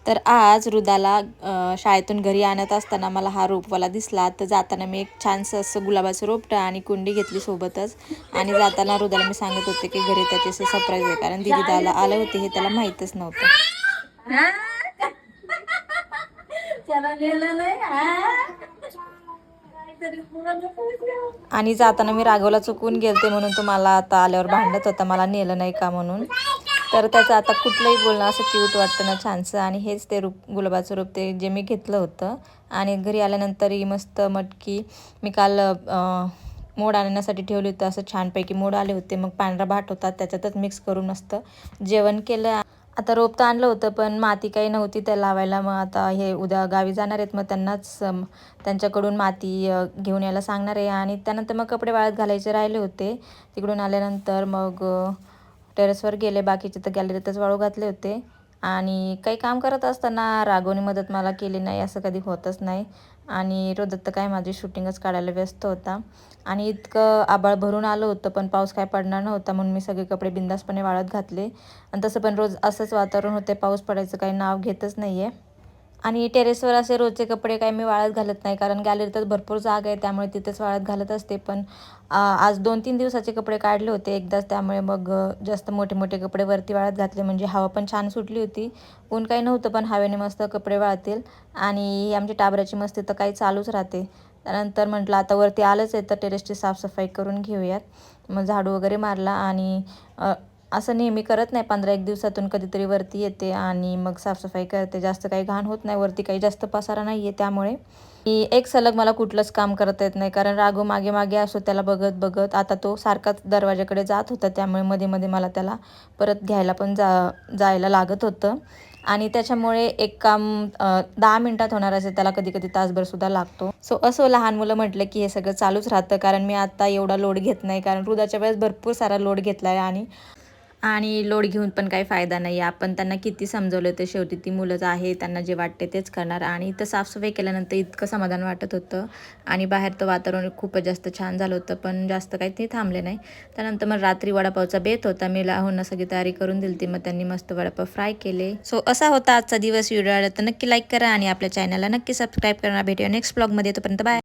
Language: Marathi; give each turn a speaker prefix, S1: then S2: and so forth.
S1: तर आज रुदाला शाळेतून घरी आणत असताना मला हा रोपवाला दिसला. तर जाताना मी एक छानसं असं गुलाबाचं रोपटं आणि कुंडी घेतली सोबतच. आणि जाताना रुदाला मी सांगत होते की घरी त्याचे असं सरप्राईज आहे, कारण दीदी दादा आले होते हे त्याला माहीतच नव्हतं. आणि जाताना मी राघवला चुकून गेलते म्हणून तो मला आता आल्यावर भांडत होता, मला नेलं नाही का म्हणून. तर त्याचं आता कुठलंही बोलणं असं क्यूट वाटतं ना, छानसं. आणि हेच ते गुलाबाचं रोप ते जे मी घेतलं होतं. आणि घरी आल्यानंतरही मस्त मटकी मी काल मोड आणण्यासाठी ठेवली होती. असं छानपैकी मोड आले होते. मग पांढरा भात होता त्याच्यातच मिक्स करून मस्त जेवण केलं. आता रोप तर आणलं होतं पण माती काही नव्हती त्या लावायला. मग आता हे उद्या गावी जाणार आहेत, मग त्यांनाच त्यांच्याकडून माती घेऊन यायला सांगणार आहे. आणि त्यानंतर मग कपडे वाळत घालायचे राहिले होते. तिकडून आल्यानंतर मग टेरेसवर गेले, बाकीचे तर गॅलरीतच वाळू घातले होते. आणि काही काम करत असताना राघवने मदत मला केली नाही असं कधी होतच नाही. आणि रोदत्त काय माझी शूटिंगच काढायला व्यस्त होता. आणि इतकं आभाळ भरून आलं होतं पण पाऊस काय पडणार नव्हता, म्हणून मी सगळे कपडे बिंदासपणे वाळत घातले. आणि तसं पण रोज असंच वातावरण होते, पाऊस पडायचं काही नाव घेतच नाही आहे. आणि टेरेसवर असे रोजचे कपडे काही मी वाळत घालत नाही, कारण गॅलरीतच भरपूर जागा आहे त्यामुळे तिथेच वाळत घालत असते. पण आज 2-3 दिवसाचे कपडे काढले होते एकदाच, त्यामुळे मग जास्त मोठे मोठे कपडे वरती वाळत घातले. म्हणजे हवा पण छान सुटली होती, ऊन काही नव्हतं पण हवेने मस्त कपडे वाळतील. आणि आमची टाबराची मस्ती तर काही चालूच राहते. त्यानंतर म्हटलं आता वरती आलंच आहे तर टेरेसची साफसफाई करून घेऊयात. मग झाडू वगैरे मारला. आणि असं नेहमी करत नाही, 15-1 दिवसातून कधीतरी वरती येते आणि मग साफसफाई करते. जास्त काही घाण होत नाही, वरती काही जास्त पसारा नाही आहे त्यामुळे. की एक सलग मला कुठलंच काम करता येत नाही, कारण राघव मागे मागे असो त्याला बघत बघत. आता तो सारखाच दरवाजाकडे जात होता त्यामुळे मध्ये मध्ये मला त्याला परत घ्यायला पण जायला लागत होतं. आणि त्याच्यामुळे एक काम 10 मिनिटात होणार असेल त्याला कधी कधी तासभरसुद्धा लागतो. सो असो, लहान मुलं म्हटलं की हे सगळं चालूच राहतं. कारण मी आता एवढा लोड घेत नाही, कारण रुदाच्या वेळेस भरपूर सारा लोड घेतला आहे. आणि लोड घेऊन पण काही फायदा नाही. आपण त्यांना किती समजवलं तर शेवटी ती मुलंच आहे, त्यांना जे वाटते तेच करणार. आणि इथं साफसफाई केल्यानंतर इतकं समाधान वाटत होतं. आणि बाहेरचं वातावरण खूपच जास्त छान झालं होतं, पण जास्त काही ते थांबले नाही. त्यानंतर मग रात्री वडापावचा बेत होता, मी लाहून सगळी तयारी करून दिली ती. मग त्यांनी मस्त वडापाव फ्राय केले. सो असा होता आजचा दिवस. व्हिडिओ आवडला तर नक्की लाईक करा आणि आपल्या चॅनलला नक्की सबस्क्राईब करा. भेटूया नेक्स्ट ब्लॉगमध्ये, तोपर्यंत बाय.